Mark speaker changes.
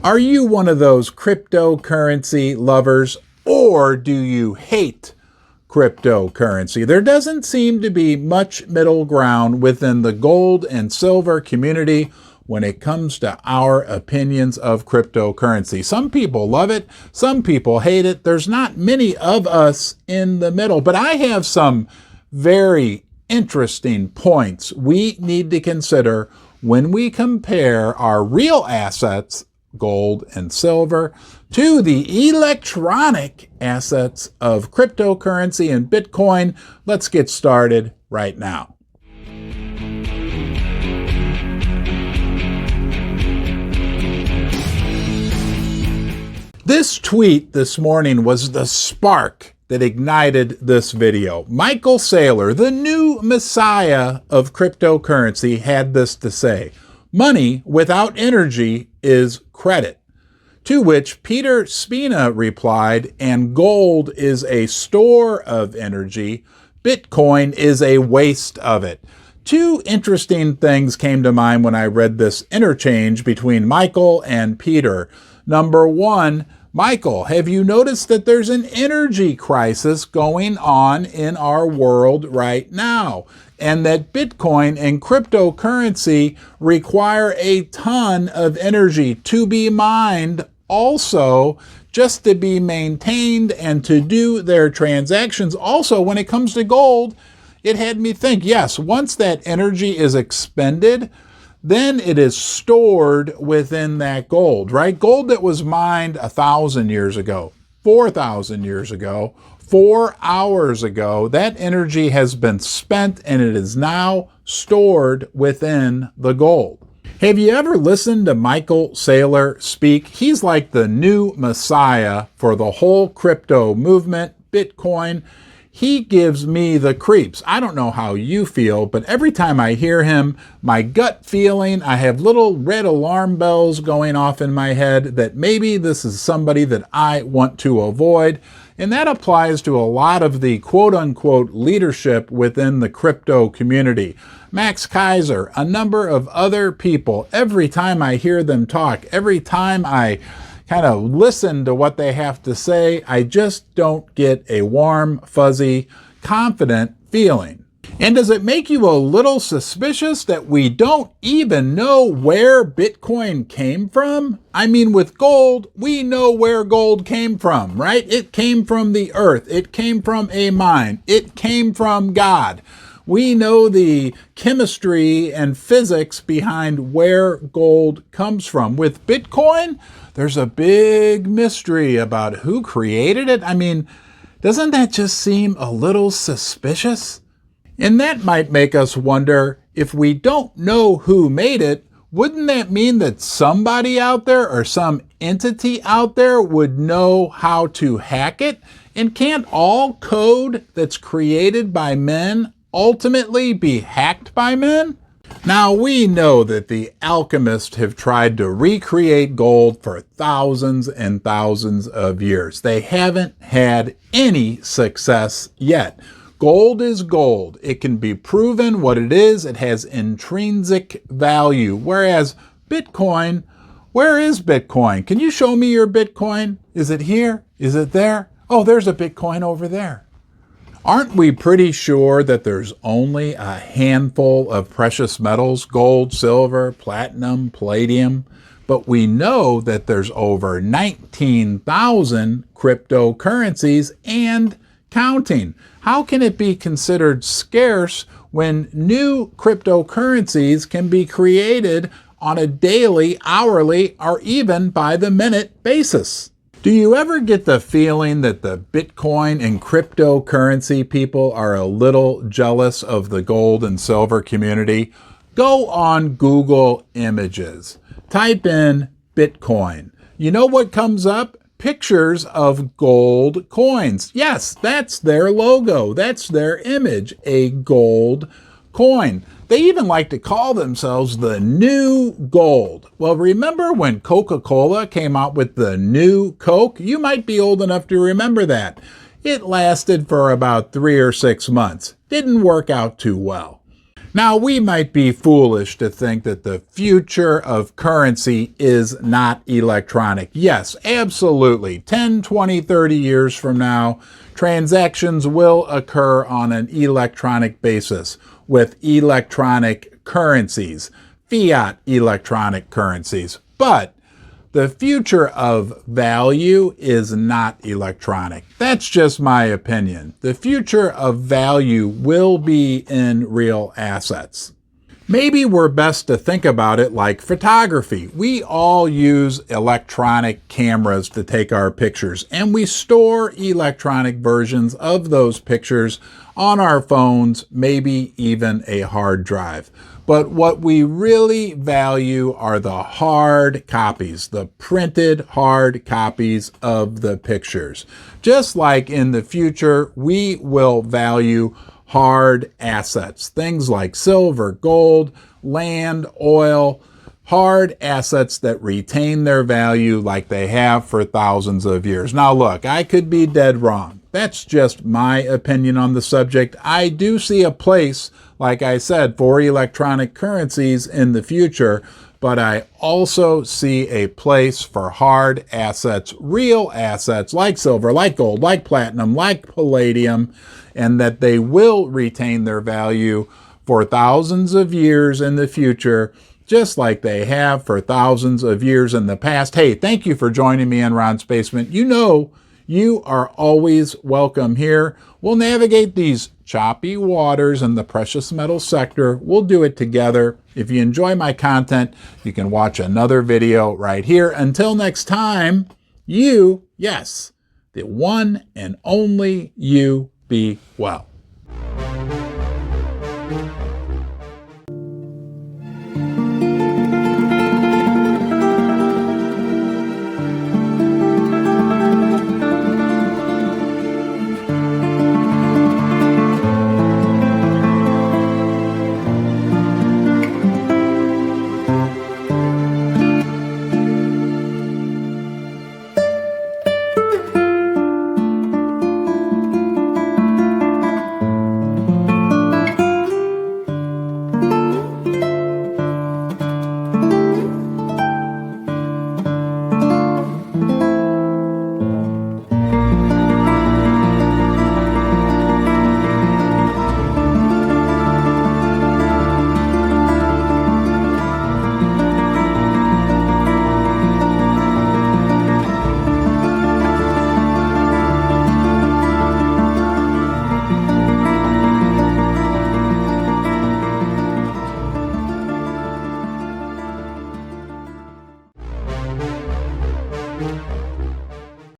Speaker 1: Are you one of those cryptocurrency lovers, or do you hate cryptocurrency? There doesn't seem to be much middle ground within the gold and silver community when it comes to our opinions of cryptocurrency. Some people love it, some people hate it. There's not many of us in the middle, but I have some very interesting points we need to consider when we compare our real assets, gold and silver, to the electronic assets of cryptocurrency and Bitcoin. Let's get started right now. This tweet this morning was the spark that ignited this video. Michael Saylor, the new messiah of cryptocurrency, had this to say: "Money without energy is credit." To which Peter Spina replied, "And gold is a store of energy. Bitcoin is a waste of it." Two interesting things came to mind when I read this interchange between Michael and Peter. Number one, Michael, have you noticed that there's an energy crisis going on in our world right now? And that Bitcoin and cryptocurrency require a ton of energy to be mined, also just to be maintained and to do their transactions. Also, when it comes to gold, it had me think, yes, once that energy is expended, then it is stored within that gold, right? Gold that was mined 1,000 years ago, 4,000 years ago, 4 hours ago, that energy has been spent and it is now stored within the gold. Have you ever listened to Michael Saylor speak? He's like the new messiah for the whole crypto movement, Bitcoin. He gives me the creeps. I don't know how you feel, but every time I hear him, my gut feeling, I have little red alarm bells going off in my head that maybe this is somebody that I want to avoid. And that applies to a lot of the quote-unquote leadership within the crypto community. Max Kaiser, a number of other people, every time I hear them talk, every time I kind of listen to what they have to say, I just don't get a warm, fuzzy, confident feeling. And does it make you a little suspicious that we don't even know where Bitcoin came from? I mean, with gold, we know where gold came from, right? It came from the earth. It came from a mine. It came from God. We know the chemistry and physics behind where gold comes from. With Bitcoin, there's a big mystery about who created it. I mean, doesn't that just seem a little suspicious? And that might make us wonder, if we don't know who made it, wouldn't that mean that somebody out there or some entity out there would know how to hack it? And can't all code that's created by men ultimately be hacked by men? Now, we know that the alchemists have tried to recreate gold for thousands and thousands of years. They haven't had any success yet. Gold is gold. It can be proven what it is. It has intrinsic value. Whereas Bitcoin, where is Bitcoin? Can you show me your Bitcoin? Is it here? Is it there? Oh, there's a Bitcoin over there. Aren't we pretty sure that there's only a handful of precious metals, gold, silver, platinum, palladium? But we know that there's over 19,000 cryptocurrencies and counting. How can it be considered scarce when new cryptocurrencies can be created on a daily, hourly, or even by the minute basis? Do you ever get the feeling that the Bitcoin and cryptocurrency people are a little jealous of the gold and silver community? Go on Google Images. Type in Bitcoin. You know what comes up? Pictures of gold coins. Yes, that's their logo. That's their image, a gold coin. They even like to call themselves the new gold. Well, remember when Coca-Cola came out with the new Coke? You might be old enough to remember that. It lasted for about 3 or 6 months. Didn't work out too well. Now, we might be foolish to think that the future of currency is not electronic. Yes, absolutely. 10, 20, 30 years from now, transactions will occur on an electronic basis with electronic currencies, fiat electronic currencies. But the future of value is not electronic. That's just my opinion. The future of value will be in real assets. Maybe we're best to think about it like photography. We all use electronic cameras to take our pictures, and we store electronic versions of those pictures on our phones, maybe even a hard drive. But what we really value are the hard copies, the printed hard copies of the pictures. Just like in the future, we will value hard assets, things like silver, gold, land, oil, hard assets that retain their value like they have for thousands of years. Now look, I could be dead wrong. That's just my opinion on the subject. I do see a place, like I said, for electronic currencies in the future, but I also see a place for hard assets, real assets like silver, like gold, like platinum, like palladium, and that they will retain their value for thousands of years in the future, just like they have for thousands of years in the past. Hey, thank you for joining me in Ron's Basement. You know you are always welcome here. We'll navigate these choppy waters in the precious metal sector. We'll do it together. If you enjoy my content, you can watch another video right here. Until next time, you, yes, the one and only you, be well.